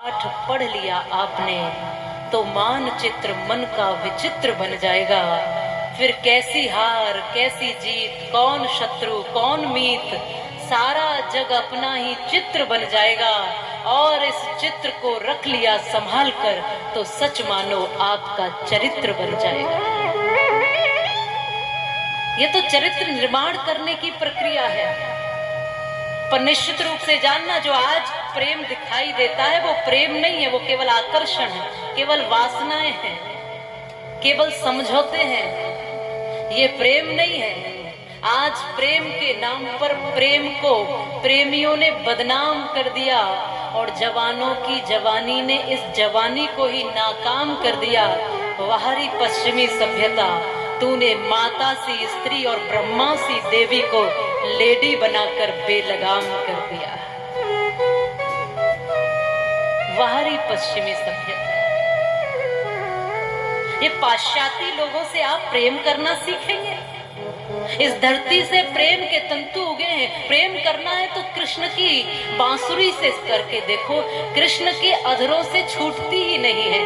पाठ पढ़ लिया आपने तो मानचित्र मन का विचित्र बन जाएगा। फिर कैसी हार कैसी जीत, कौन शत्रु कौन मीत, सारा जग अपना ही चित्र बन जाएगा। और इस चित्र को रख लिया संभाल कर तो सच मानो आपका चरित्र बन जाएगा। ये तो चरित्र निर्माण करने की प्रक्रिया है। पर निश्चित रूप से जानना, जो आज प्रेम दिखाई देता है वो प्रेम नहीं है, वो केवल आकर्षण है, केवल वासनाएं हैं, केवल समझौते हैं। ये प्रेम नहीं है। आज प्रेम के नाम पर प्रेम को प्रेमियों ने बदनाम कर दिया और जवानों की जवानी ने इस जवानी को ही नाकाम कर दिया। बाहरी पश्चिमी सभ्यता, तूने माता सी स्त्री और ब्रह्मा सी देवी को लेडी बनाकर बेलगाम कर दिया। बाहरी पश्चिमी सभ्यता। ये पाश्चात्य लोगों से आप प्रेम करना सीखेंगे। इस धरती से प्रेम के तंतु उगे हैं। प्रेम करना है तो कृष्ण की बांसुरी से करके देखो, कृष्ण के अधरों से छूटती ही नहीं है।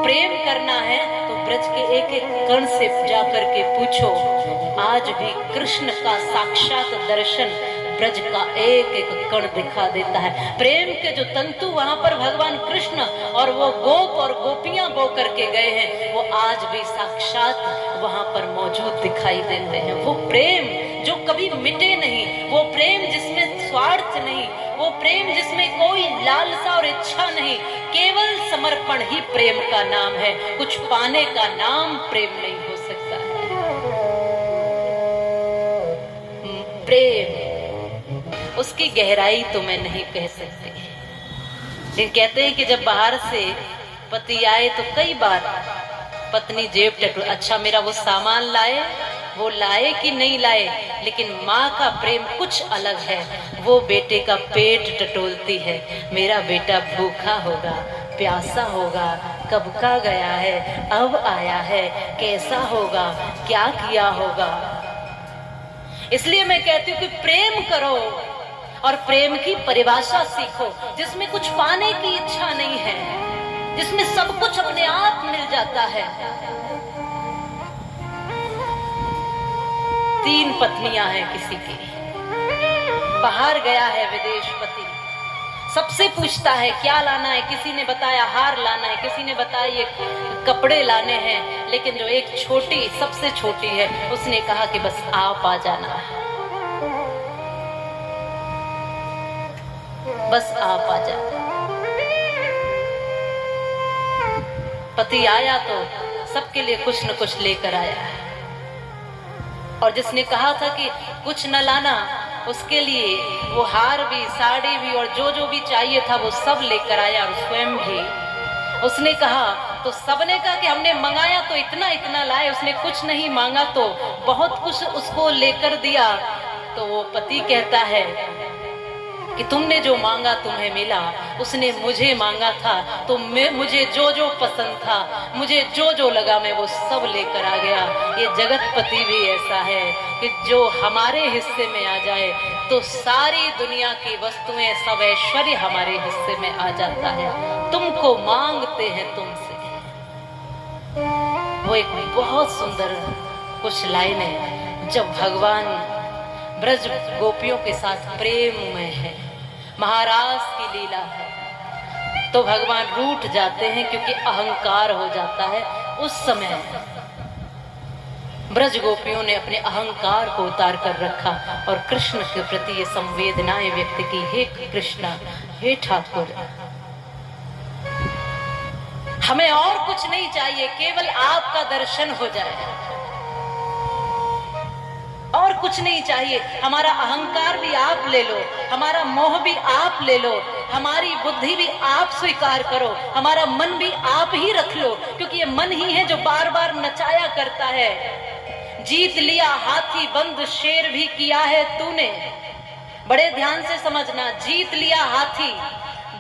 प्रेम करना है तो ब्रज के एक एक कण से जा करके पूछो। आज भी कृष्ण का साक्षात दर्शन ब्रज का एक एक कण दिखा देता है। प्रेम के जो तंतु वहां पर भगवान कृष्ण और वो गोप और गोपियां बो करके गए हैं, वो आज भी साक्षात वहां पर मौजूद दिखाई देते हैं। वो प्रेम जो कभी मिटे नहीं, वो प्रेम जिसमें स्वार्थ नहीं, वो प्रेम जिसमें कोई लालसा और इच्छा नहीं, केवल समर्पण ही प्रेम का नाम है। कुछ पाने का नाम प्रेम नहीं हो सकता है। प्रेम उसकी गहराई तो मैं नहीं कह सकती, लेकिन कहते हैं कि जब बाहर से पति आए तो कई बार पत्नी जेब टटोल, अच्छा मेरा वो सामान लाए, वो लाए कि नहीं लाए, लेकिन माँ का प्रेम कुछ अलग है। वो बेटे का पेट टटोलती है, मेरा बेटा भूखा होगा, प्यासा होगा, कब का गया है, अब आया है, कैसा होगा, क्या किया होगा। इसलिए मैं कहती हूँ कि प्रेम करो और प्रेम की परिभाषा सीखो, जिसमें कुछ पाने की इच्छा नहीं है, जिसमें सब कुछ अपने आप मिल जाता है। 3 पत्नियां हैं किसी की, बाहर गया है विदेश पति, सबसे पूछता है क्या लाना है, किसी ने बताया हार लाना है, किसी ने बताया ये कपड़े लाने हैं, लेकिन जो एक छोटी सबसे छोटी है उसने कहा कि बस आप आ जाना, बस आप आ जाना। पति आया तो सबके लिए कुछ न कुछ लेकर आया, और जिसने कहा था कि कुछ न लाना, उसके लिए वो हार भी, साड़ी भी और जो जो भी चाहिए था वो सब लेकर आया, और स्वयं भी उसने कहा तो सबने कहा कि हमने मंगाया तो इतना इतना लाए, उसने कुछ नहीं मांगा तो बहुत कुछ उसको लेकर दिया। तो वो पति कहता है कि तुमने जो मांगा तुम्हें मिला, उसने मुझे मांगा था तो मुझे जो जो पसंद था, मुझे जो जो लगा, मैं वो सब लेकर आ गया। ये जगतपति भी ऐसा है कि जो हमारे हिस्से में आ जाए तो सारी दुनिया की वस्तुएं, सब ऐश्वर्य हमारे हिस्से में आ जाता है। तुमको मांगते हैं तुमसे। वो एक बहुत सुंदर कुछ लाइनें जब भगवान ब्रज गोपियों के साथ प्रेम में है, महाराज की लीला है, तो भगवान रूठ जाते हैं क्योंकि अहंकार हो जाता है। उस समय ब्रज गोपियों ने अपने अहंकार को उतार कर रखा और कृष्ण के प्रति ये संवेदनाएं व्यक्त की, हे कृष्णा, हे ठाकुर, हमें और कुछ नहीं चाहिए, केवल आपका दर्शन हो जाए, और कुछ नहीं चाहिए। हमारा अहंकार भी आप ले लो, हमारा मोह भी आप ले लो, हमारी बुद्धि भी आप स्वीकार करो, हमारा मन भी आप ही रख लो, क्योंकि ये मन ही है जो बार बार नचाया करता है। जीत लिया हाथी बंद शेर भी किया है तूने, बड़े ध्यान से समझना, जीत लिया हाथी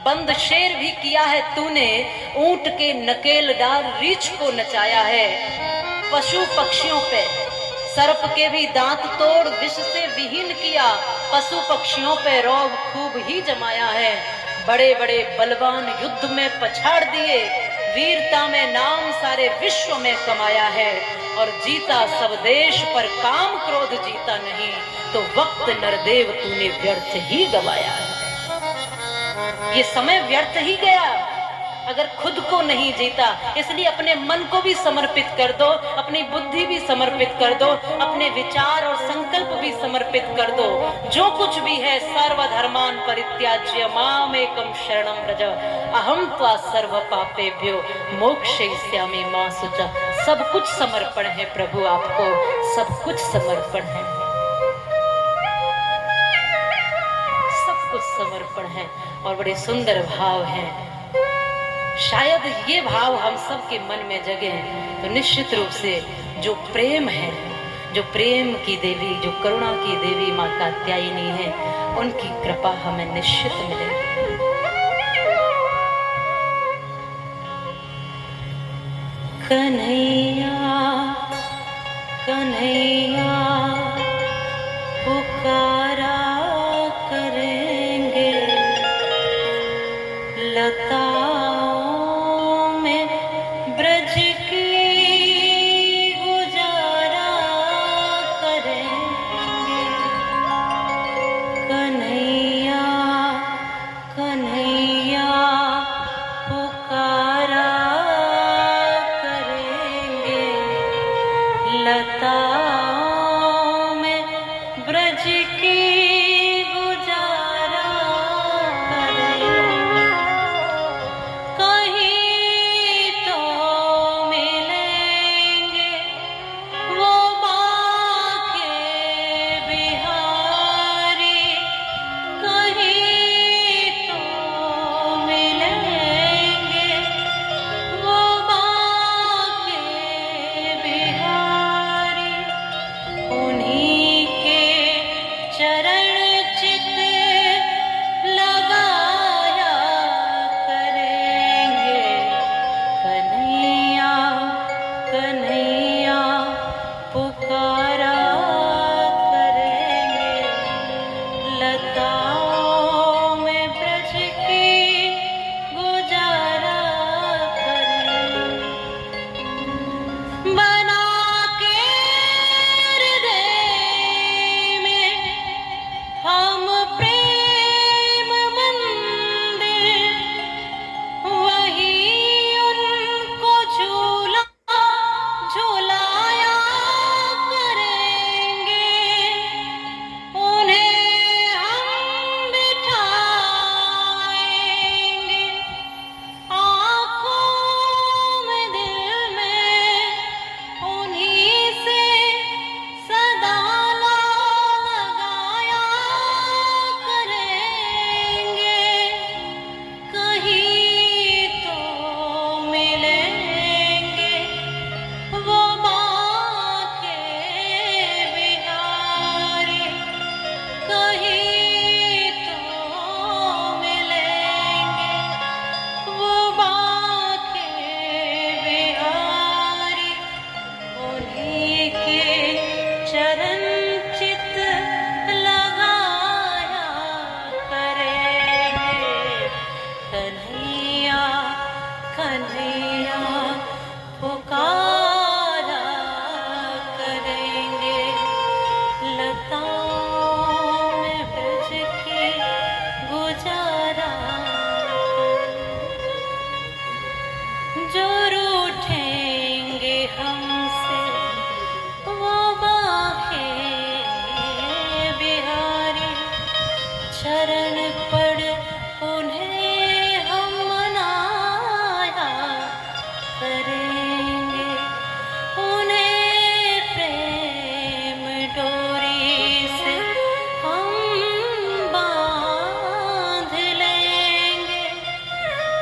बंद शेर भी किया है तूने, ऊंट के नकेल डाल रीछ को नचाया है, पशु पक्षियों पे सर्प के भी दांत तोड़ विष से विहीन किया, पशु पक्षियों पे रौब खूब ही जमाया है। बड़े बड़े बलवान युद्ध में पछाड़ दिए, वीरता में नाम सारे विश्व में कमाया है, और जीता सब देश पर काम क्रोध जीता नहीं, तो वक्त नरदेव तूने व्यर्थ ही गवाया है। ये समय व्यर्थ ही गया अगर खुद को नहीं जीता। इसलिए अपने मन को भी समर्पित कर दो, अपनी बुद्धि भी समर्पित कर दो, अपने विचार और संकल्प भी समर्पित कर दो। जो कुछ भी है सर्वधर्मान परित्याज्य मामेकं शरणं व्रज अहं त्वा सर्व पापेभ्यो मोक्षयिष्यामि मा शुचा। सब कुछ समर्पण है प्रभु, आपको सब कुछ समर्पण है, सब कुछ समर्पण है। और बड़े सुंदर भाव हैं। शायद ये भाव हम सब के मन में जगे तो निश्चित रूप से जो प्रेम है, जो प्रेम की देवी, जो करुणा की देवी माँ कात्यायनी है, उनकी कृपा हमें निश्चित मिलेगी। कन्हैया कन्हैया पुकारा करेंगे, लताओं में ब्रज की गुजारा करेंगे। कन्हैया कन्हैया पुकारा करेंगे, लताओं में ब्रज की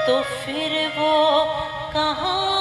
तो फिर वो कहाँ